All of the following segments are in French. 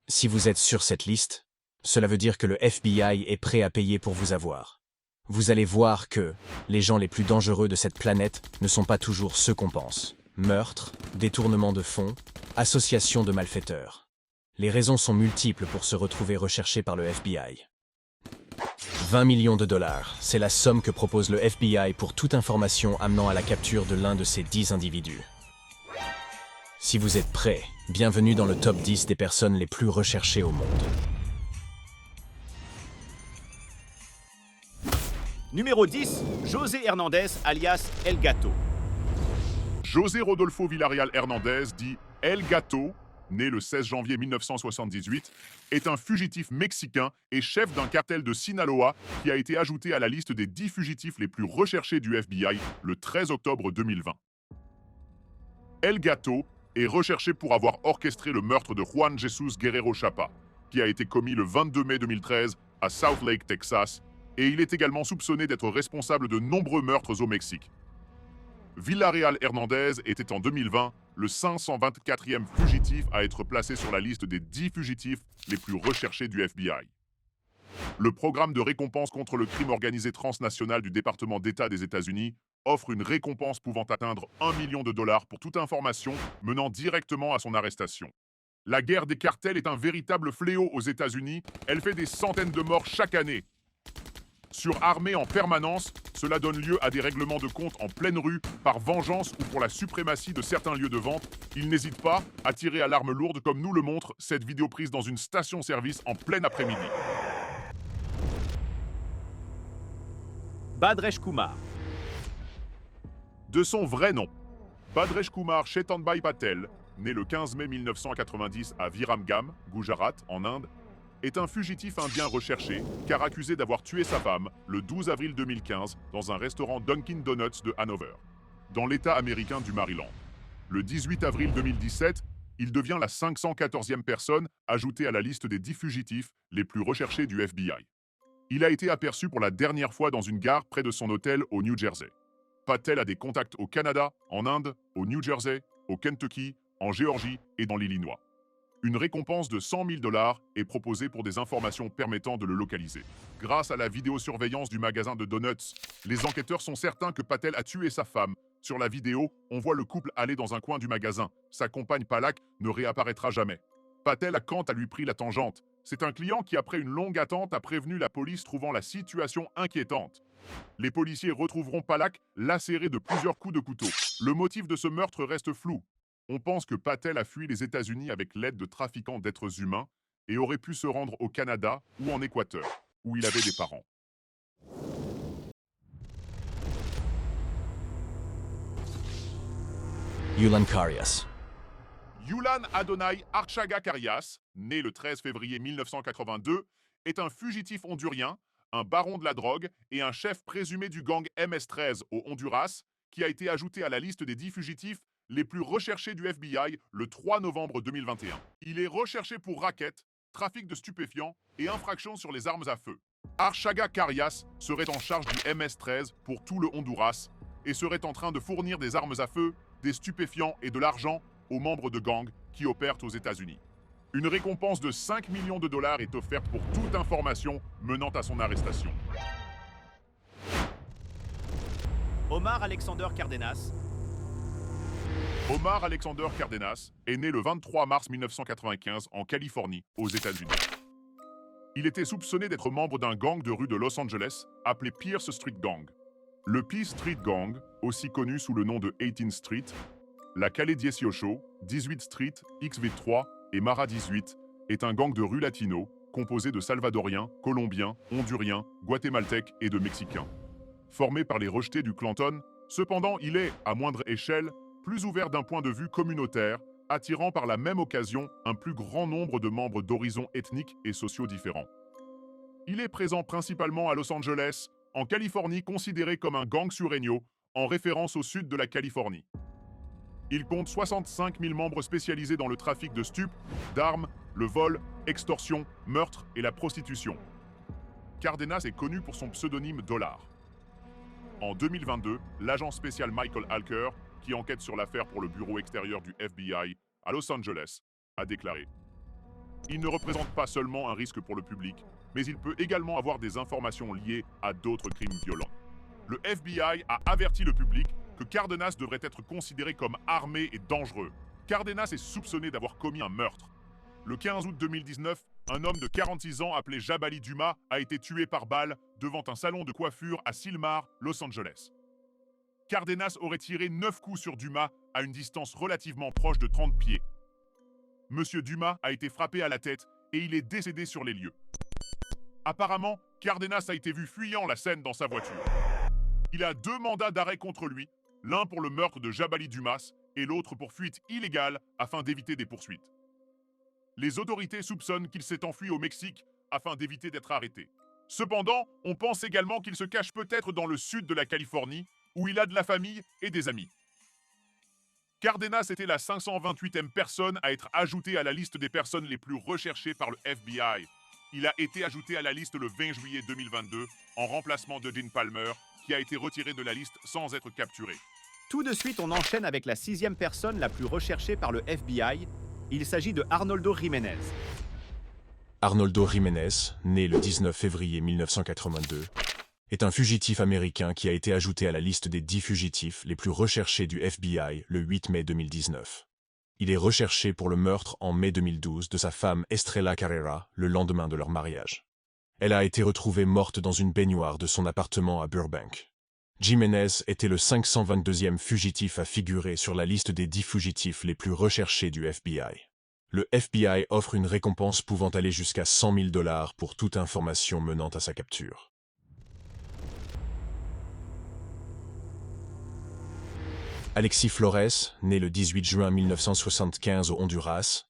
Si vous êtes sur cette liste, cela veut dire que le FBI est prêt à payer pour vous avoir. Vous allez voir que les gens les plus dangereux de cette planète ne sont pas toujours ceux qu'on pense. Meurtre, détournement de fonds, association de malfaiteurs. Les raisons sont multiples pour se retrouver recherché par le FBI. 20 millions de dollars, c'est la somme que propose le FBI pour toute information amenant à la capture de l'un de ces 10 individus. Si vous êtes prêts, bienvenue dans le top 10 des personnes les plus recherchées au monde. Numéro 10, José Hernandez, alias El Gato. José Rodolfo Villarreal Hernandez, dit El Gato, né le 16 janvier 1978, est un fugitif mexicain et chef d'un cartel de Sinaloa qui a été ajouté à la liste des 10 fugitifs les plus recherchés du FBI le 13 octobre 2020. El Gato est recherché pour avoir orchestré le meurtre de Juan Jesus Guerrero Chapa, qui a été commis le 22 mai 2013 à South Lake, Texas, et il est également soupçonné d'être responsable de nombreux meurtres au Mexique. Villarreal Hernandez était en 2020 le 524e fugitif à être placé sur la liste des 10 fugitifs les plus recherchés du FBI. Le programme de récompense contre le crime organisé transnational du département d'État des États-Unis offre une récompense pouvant atteindre 1 million de dollars pour toute information menant directement à son arrestation. La guerre des cartels est un véritable fléau aux États-Unis. Elle fait des centaines de morts chaque année. Surarmés en permanence, cela donne lieu à des règlements de compte en pleine rue, par vengeance ou pour la suprématie de certains lieux de vente. Ils n'hésitent pas à tirer à l'arme lourde comme nous le montre cette vidéo prise dans une station-service en plein après-midi. Bhadresh Kumar. De son vrai nom, Bhadresh Kumar Chetanbhai Patel, né le 15 mai 1990 à Viramgam, Gujarat, en Inde, est un fugitif indien recherché car accusé d'avoir tué sa femme le 12 avril 2015 dans un restaurant Dunkin' Donuts de Hanover, dans l'État américain du Maryland. Le 18 avril 2017, il devient la 514e personne ajoutée à la liste des 10 fugitifs les plus recherchés du FBI. Il a été aperçu pour la dernière fois dans une gare près de son hôtel au New Jersey. Patel a des contacts au Canada, en Inde, au New Jersey, au Kentucky, en Géorgie et dans l'Illinois. Une récompense de 100 000 dollars est proposée pour des informations permettant de le localiser. Grâce à la vidéosurveillance du magasin de donuts, les enquêteurs sont certains que Patel a tué sa femme. Sur la vidéo, on voit le couple aller dans un coin du magasin. Sa compagne Palak ne réapparaîtra jamais. Patel a quant à lui pris la tangente. C'est un client qui, après une longue attente, a prévenu la police trouvant la situation inquiétante. Les policiers retrouveront Palak lacéré de plusieurs coups de couteau. Le motif de ce meurtre reste flou. On pense que Patel a fui les États-Unis avec l'aide de trafiquants d'êtres humains et aurait pu se rendre au Canada ou en Équateur, où il avait des parents. Yulan Karias. Yulan Adonai Archaga Karias, né le 13 février 1982, est un fugitif hondurien, un baron de la drogue et un chef présumé du gang MS-13 au Honduras, qui a été ajouté à la liste des 10 fugitifs les plus recherchés du FBI le 3 novembre 2021. Il est recherché pour racket, trafic de stupéfiants et infractions sur les armes à feu. Archaga Karias serait en charge du MS-13 pour tout le Honduras et serait en train de fournir des armes à feu, des stupéfiants et de l'argent aux membres de gangs qui opèrent aux États-Unis. Une récompense de 5 millions de dollars est offerte pour toute information menant à son arrestation. Omar Alexander Cardenas. Omar Alexander Cardenas est né le 23 mars 1995 en Californie, aux États-Unis. Il était soupçonné d'être membre d'un gang de rue de Los Angeles appelé Pierce Street Gang. Le Pierce Street Gang, aussi connu sous le nom de 18th Street, la Calle 18, 18 Street, XV3 et Mara 18, est un gang de rue latino composé de Salvadoriens, Colombiens, Honduriens, Guatémaltèques et de Mexicains. Formé par les rejetés du Clanton, cependant il est, à moindre échelle, plus ouvert d'un point de vue communautaire, attirant par la même occasion un plus grand nombre de membres d'horizons ethniques et sociaux différents. Il est présent principalement à Los Angeles, en Californie considéré comme un gang sureño, en référence au sud de la Californie. Il compte 65 000 membres spécialisés dans le trafic de stupes, d'armes, le vol, extorsion, meurtre et la prostitution. Cardenas est connu pour son pseudonyme Dollar. En 2022, l'agent spécial Michael Alker, qui enquête sur l'affaire pour le bureau extérieur du FBI à Los Angeles, a déclaré Il ne représente pas seulement un risque pour le public, mais il peut également avoir des informations liées à d'autres crimes violents. Le FBI a averti le public que Cárdenas devrait être considéré comme armé et dangereux. Cárdenas est soupçonné d'avoir commis un meurtre. Le 15 août 2019, un homme de 46 ans appelé Jabali Dumas a été tué par balle devant un salon de coiffure à Sylmar, Los Angeles. Cárdenas aurait tiré 9 coups sur Dumas à une distance relativement proche de 30 pieds. Monsieur Dumas a été frappé à la tête et il est décédé sur les lieux. Apparemment, Cárdenas a été vu fuyant la scène dans sa voiture. Il a 2 mandats d'arrêt contre lui, l'un pour le meurtre de Jabali Dumas et l'autre pour fuite illégale afin d'éviter des poursuites. Les autorités soupçonnent qu'il s'est enfui au Mexique afin d'éviter d'être arrêté. Cependant, on pense également qu'il se cache peut-être dans le sud de la Californie, où il a de la famille et des amis. Cárdenas était la 528e personne à être ajoutée à la liste des personnes les plus recherchées par le FBI. Il a été ajouté à la liste le 20 juillet 2022, en remplacement de Gene Palmer, qui a été retiré de la liste sans être capturé. Tout de suite, on enchaîne avec la 6e personne la plus recherchée par le FBI. Il s'agit de Arnoldo Jiménez. Arnoldo Jiménez, né le 19 février 1982, est un fugitif américain qui a été ajouté à la liste des 10 fugitifs les plus recherchés du FBI le 8 mai 2019. Il est recherché pour le meurtre en mai 2012 de sa femme Estrella Carrera le lendemain de leur mariage. Elle a été retrouvée morte dans une baignoire de son appartement à Burbank. Jiménez était le 522e fugitif à figurer sur la liste des 10 fugitifs les plus recherchés du FBI. Le FBI offre une récompense pouvant aller jusqu'à 100 000 $ pour toute information menant à sa capture. Alexis Flores, né le 18 juin 1975 au Honduras,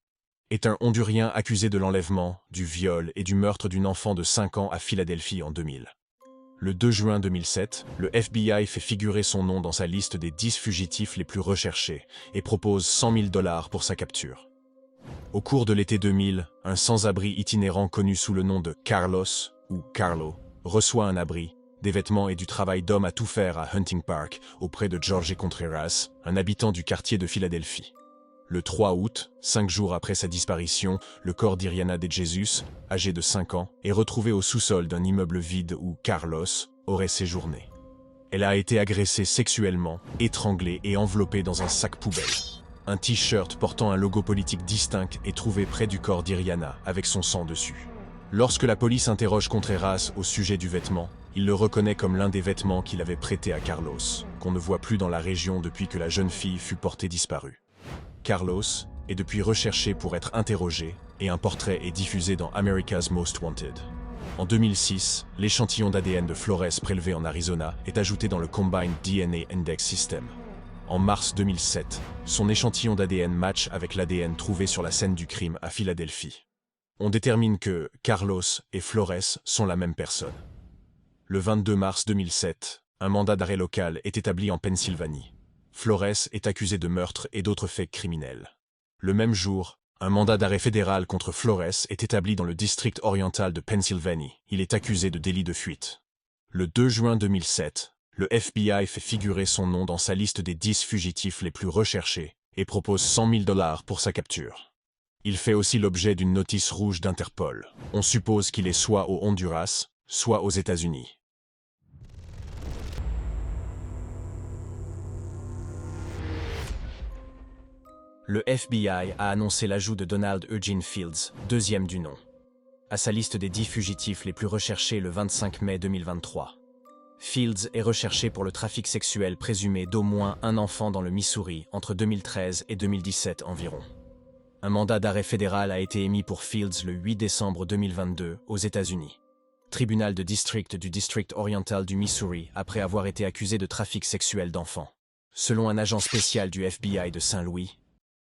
est un Hondurien accusé de l'enlèvement, du viol et du meurtre d'une enfant de 5 ans à Philadelphie en 2000. Le 2 juin 2007, le FBI fait figurer son nom dans sa liste des 10 fugitifs les plus recherchés et propose 100 000 $ pour sa capture. Au cours de l'été 2000, un sans-abri itinérant connu sous le nom de Carlos, ou Carlo, reçoit un abri, des vêtements et du travail d'homme à tout faire à Hunting Park, auprès de Jorge Contreras, un habitant du quartier de Philadelphie. Le 3 août, 5 jours après sa disparition, le corps d'Iriana de Jesus, âgée de 5 ans, est retrouvé au sous-sol d'un immeuble vide où Carlos aurait séjourné. Elle a été agressée sexuellement, étranglée et enveloppée dans un sac poubelle. Un t-shirt portant un logo politique distinct est trouvé près du corps d'Iriana, avec son sang dessus. Lorsque la police interroge Contreras au sujet du vêtement, il le reconnaît comme l'un des vêtements qu'il avait prêté à Carlos, qu'on ne voit plus dans la région depuis que la jeune fille fut portée disparue. Carlos est depuis recherché pour être interrogé et un portrait est diffusé dans America's Most Wanted. En 2006, l'échantillon d'ADN de Flores prélevé en Arizona est ajouté dans le Combined DNA Index System. En mars 2007, son échantillon d'ADN match avec l'ADN trouvé sur la scène du crime à Philadelphie. On détermine que Carlos et Flores sont la même personne. Le 22 mars 2007, un mandat d'arrêt local est établi en Pennsylvanie. Flores est accusé de meurtre et d'autres faits criminels. Le même jour, un mandat d'arrêt fédéral contre Flores est établi dans le district oriental de Pennsylvanie. Il est accusé de délit de fuite. Le 2 juin 2007, le FBI fait figurer son nom dans sa liste des 10 fugitifs les plus recherchés et propose 100 000 $ pour sa capture. Il fait aussi l'objet d'une notice rouge d'Interpol. On suppose qu'il est soit au Honduras, soit aux États-Unis. Le FBI a annoncé l'ajout de Donald Eugene Fields, deuxième du nom, à sa liste des 10 fugitifs les plus recherchés le 25 mai 2023. Fields est recherché pour le trafic sexuel présumé d'au moins un enfant dans le Missouri entre 2013 et 2017 environ. Un mandat d'arrêt fédéral a été émis pour Fields le 8 décembre 2022 aux États-Unis. Tribunal de district du district oriental du Missouri après avoir été accusé de trafic sexuel d'enfants. Selon un agent spécial du FBI de Saint-Louis,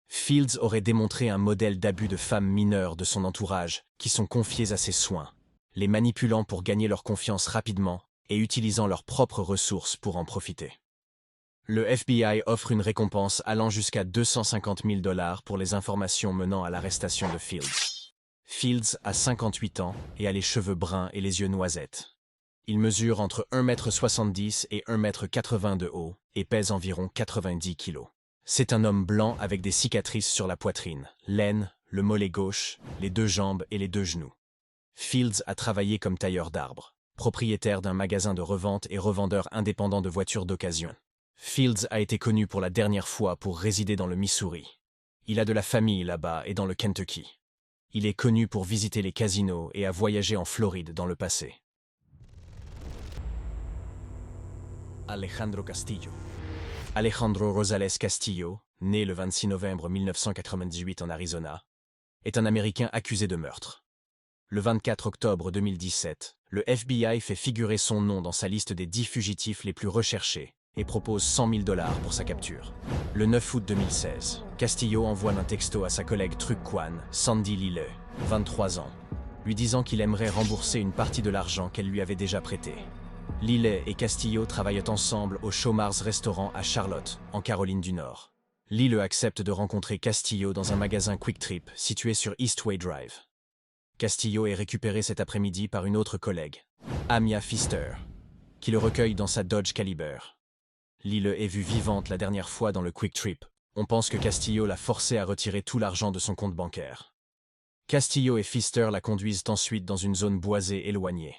Fields aurait démontré un modèle d'abus de femmes mineures de son entourage qui sont confiées à ses soins, les manipulant pour gagner leur confiance rapidement et utilisant leurs propres ressources pour en profiter. Le FBI offre une récompense allant jusqu'à 250 000 $ pour les informations menant à l'arrestation de Fields. Fields a 58 ans et a les cheveux bruns et les yeux noisettes. Il mesure entre 1,70 m et 1,80 m de haut et pèse environ 90 kg. C'est un homme blanc avec des cicatrices sur la poitrine, l'aine, le mollet gauche, les 2 jambes et les 2 genoux. Fields a travaillé comme tailleur d'arbres, propriétaire d'un magasin de revente et revendeur indépendant de voitures d'occasion. Fields a été connu pour la dernière fois pour résider dans le Missouri. Il a de la famille là-bas et dans le Kentucky. Il est connu pour visiter les casinos et a voyagé en Floride dans le passé. Alejandro Castillo. Alejandro Rosales Castillo, né le 26 novembre 1998 en Arizona, est un Américain accusé de meurtre. Le 24 octobre 2017, le FBI fait figurer son nom dans sa liste des 10 fugitifs les plus recherchés et propose $100 000 pour sa capture. Le 9 août 2016, Castillo envoie un texto à sa collègue Truc-Kwan, Sandy Lille, 23 ans, lui disant qu'il aimerait rembourser une partie de l'argent qu'elle lui avait déjà prêté. Lille et Castillo travaillent ensemble au Showmars Restaurant à Charlotte, en Caroline du Nord. Lille accepte de rencontrer Castillo dans un magasin Quick Trip situé sur Eastway Drive. Castillo est récupéré cet après-midi par une autre collègue, Amia Pfister, qui le recueille dans sa Dodge Caliber. Lille est vue vivante la dernière fois dans le Quick Trip. On pense que Castillo l'a forcé à retirer tout l'argent de son compte bancaire. Castillo et Pfister la conduisent ensuite dans une zone boisée éloignée,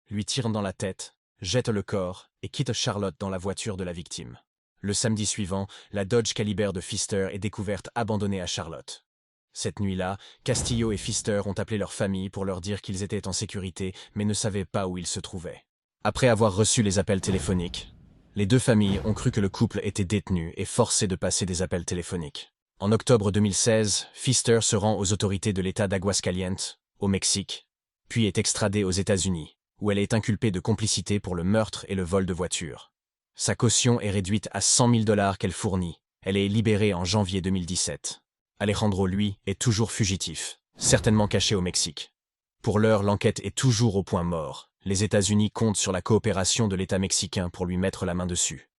lui tirent dans la tête, jettent le corps et quittent Charlotte dans la voiture de la victime. Le samedi suivant, la Dodge Caliber de Pfister est découverte abandonnée à Charlotte. Cette nuit-là, Castillo et Pfister ont appelé leur famille pour leur dire qu'ils étaient en sécurité mais ne savaient pas où ils se trouvaient. Après avoir reçu les appels téléphoniques, les 2 familles ont cru que le couple était détenu et forcé de passer des appels téléphoniques. En octobre 2016, Pfister se rend aux autorités de l'État d'Aguascalientes, au Mexique, puis est extradée aux États-Unis, où elle est inculpée de complicité pour le meurtre et le vol de voitures. Sa caution est réduite à $100 000 qu'elle fournit. Elle est libérée en janvier 2017. Alejandro, lui, est toujours fugitif, certainement caché au Mexique. Pour l'heure, l'enquête est toujours au point mort. Les États-Unis comptent sur la coopération de l'État mexicain pour lui mettre la main dessus.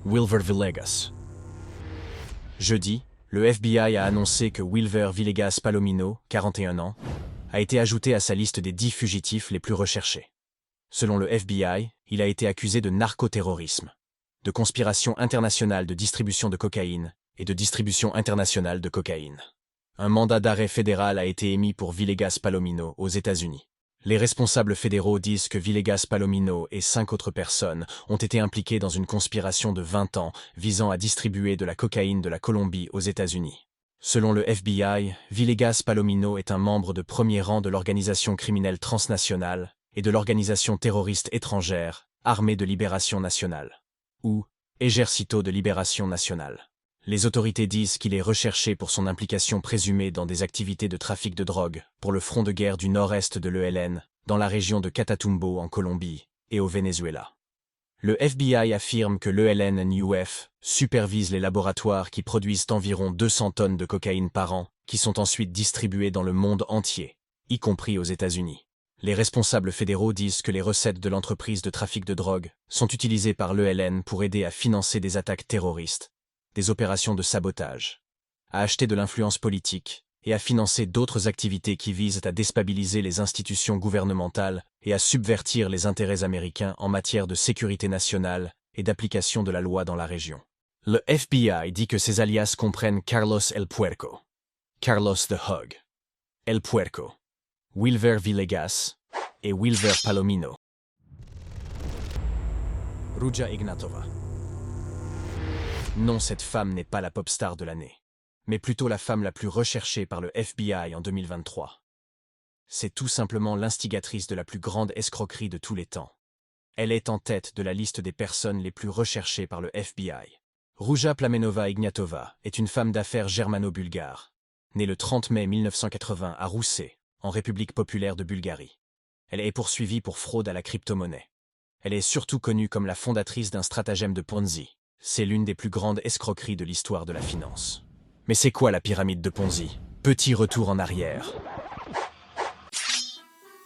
Wilver Villegas. Jeudi, le FBI a annoncé que Wilver Villegas Palomino, 41 ans, a été ajouté à sa liste des 10 fugitifs les plus recherchés. Selon le FBI, il a été accusé de narcoterrorisme, de conspiration internationale de distribution de cocaïne et de distribution internationale de cocaïne. Un mandat d'arrêt fédéral a été émis pour Villegas Palomino aux États-Unis. Les responsables fédéraux disent que Villegas Palomino et 5 autres personnes ont été impliqués dans une conspiration de 20 ans visant à distribuer de la cocaïne de la Colombie aux États-Unis. Selon le FBI, Villegas Palomino est un membre de premier rang de l'organisation criminelle transnationale et de l'organisation terroriste étrangère, Armée de Libération Nationale, ou Ejército de Libération Nationale. Les autorités disent qu'il est recherché pour son implication présumée dans des activités de trafic de drogue pour le front de guerre du nord-est de l'ELN, dans la région de Catatumbo en Colombie et au Venezuela. Le FBI affirme que l'ELN-NUF supervise les laboratoires qui produisent environ 200 tonnes de cocaïne par an, qui sont ensuite distribuées dans le monde entier, y compris aux États-Unis. Les responsables fédéraux disent que les recettes de l'entreprise de trafic de drogue sont utilisées par l'ELN pour aider à financer des attaques terroristes, des opérations de sabotage, à acheter de l'influence politique et à financer d'autres activités qui visent à déstabiliser les institutions gouvernementales et à subvertir les intérêts américains en matière de sécurité nationale et d'application de la loi dans la région. Le FBI dit que ces alias comprennent Carlos El Puerco, Carlos the Hog, El Puerco, Wilver Villegas et Wilver Palomino. Ruja Ignatova. Non, cette femme n'est pas la pop star de l'année, mais plutôt la femme la plus recherchée par le FBI en 2023. C'est tout simplement l'instigatrice de la plus grande escroquerie de tous les temps. Elle est en tête de la liste des personnes les plus recherchées par le FBI. Ruja Plamenova Ignatova est une femme d'affaires germano-bulgare, née le 30 mai 1980 à Roussé, en République populaire de Bulgarie. Elle est poursuivie pour fraude à la crypto-monnaie. Elle est surtout connue comme la fondatrice d'un stratagème de Ponzi. C'est l'une des plus grandes escroqueries de l'histoire de la finance. Mais c'est quoi la pyramide de Ponzi? Petit retour en arrière.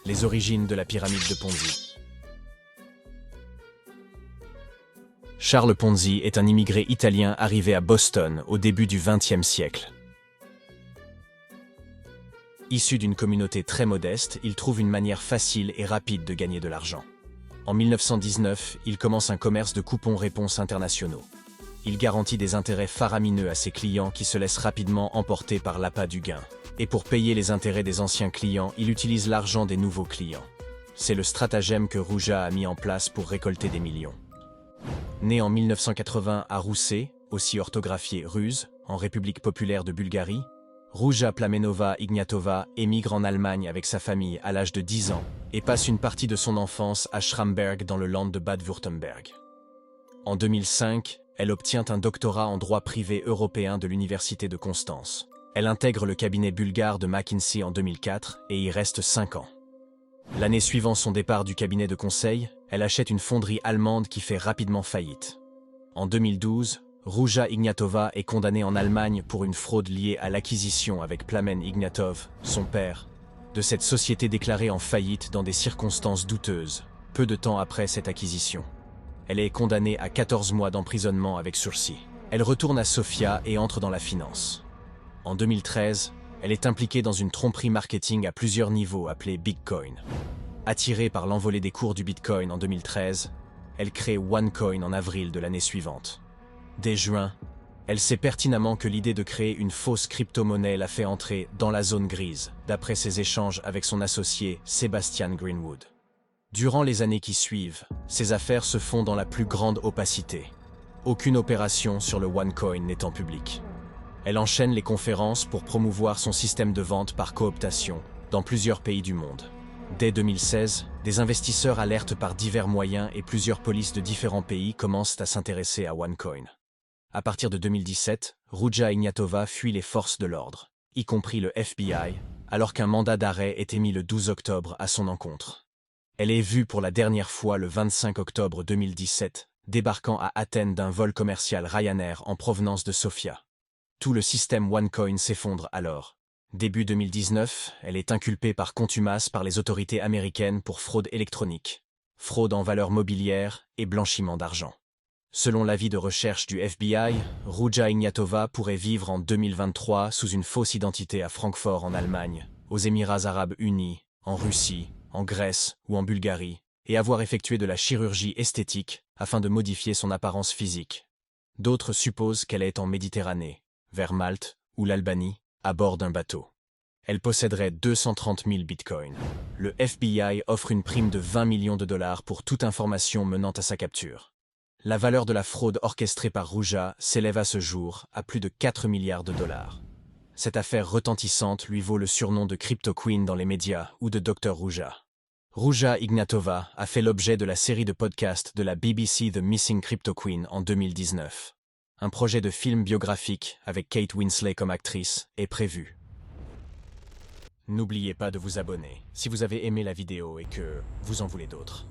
Les origines de la pyramide de Ponzi. Charles Ponzi est un immigré italien arrivé à Boston au début du XXe siècle. Issu d'une communauté très modeste, il trouve une manière facile et rapide de gagner de l'argent. En 1919, il commence un commerce de coupons-réponses internationaux. Il garantit des intérêts faramineux à ses clients qui se laissent rapidement emporter par l'appât du gain. Et pour payer les intérêts des anciens clients, il utilise l'argent des nouveaux clients. C'est le stratagème que Rouja a mis en place pour récolter des millions. Né en 1980 à Roussé, aussi orthographié Ruse, en République populaire de Bulgarie, Rouja Plamenova Ignatova émigre en Allemagne avec sa famille à l'âge de 10 ans et passe une partie de son enfance à Schramberg dans le land de Bade-Württemberg. En 2005, elle obtient un doctorat en droit privé européen de l'Université de Constance. Elle intègre le cabinet bulgare de McKinsey en 2004 et y reste 5 ans. L'année suivant son départ du cabinet de conseil, elle achète une fonderie allemande qui fait rapidement faillite. En 2012, Rouja Ignatova est condamnée en Allemagne pour une fraude liée à l'acquisition avec Plamen Ignatov, son père, de cette société déclarée en faillite dans des circonstances douteuses, peu de temps après cette acquisition. Elle est condamnée à 14 mois d'emprisonnement avec sursis. Elle retourne à Sofia et entre dans la finance. En 2013, elle est impliquée dans une tromperie marketing à plusieurs niveaux appelée Bitcoin. Attirée par l'envolée des cours du Bitcoin en 2013, elle crée OneCoin en avril de l'année suivante. Dès juin, elle sait pertinemment que l'idée de créer une fausse crypto-monnaie l'a fait entrer dans la zone grise, d'après ses échanges avec son associé Sebastian Greenwood. Durant les années qui suivent, ses affaires se font dans la plus grande opacité. Aucune opération sur le OneCoin n'étant publique. Elle enchaîne les conférences pour promouvoir son système de vente par cooptation dans plusieurs pays du monde. Dès 2016, des investisseurs alertent par divers moyens et plusieurs polices de différents pays commencent à s'intéresser à OneCoin. À partir de 2017, Rouja Ignatova fuit les forces de l'ordre, y compris le FBI, alors qu'un mandat d'arrêt est émis le 12 octobre à son encontre. Elle est vue pour la dernière fois le 25 octobre 2017, débarquant à Athènes d'un vol commercial Ryanair en provenance de Sofia. Tout le système OneCoin s'effondre alors. Début 2019, elle est inculpée par contumace par les autorités américaines pour fraude électronique, fraude en valeurs mobilières et blanchiment d'argent. Selon l'avis de recherche du FBI, Rouja Ignatova pourrait vivre en 2023 sous une fausse identité à Francfort en Allemagne, aux Émirats arabes unis, en Russie, en Grèce ou en Bulgarie, et avoir effectué de la chirurgie esthétique afin de modifier son apparence physique. D'autres supposent qu'elle est en Méditerranée, vers Malte ou l'Albanie, à bord d'un bateau. Elle posséderait 230 000 bitcoins. Le FBI offre une prime de 20 millions de dollars pour toute information menant à sa capture. La valeur de la fraude orchestrée par Rouja s'élève à ce jour à plus de 4 milliards de dollars. Cette affaire retentissante lui vaut le surnom de Crypto Queen dans les médias ou de Dr Rouja. Rouja Ignatova a fait l'objet de la série de podcasts de la BBC The Missing Crypto Queen en 2019. Un projet de film biographique avec Kate Winslet comme actrice est prévu. N'oubliez pas de vous abonner si vous avez aimé la vidéo et que vous en voulez d'autres.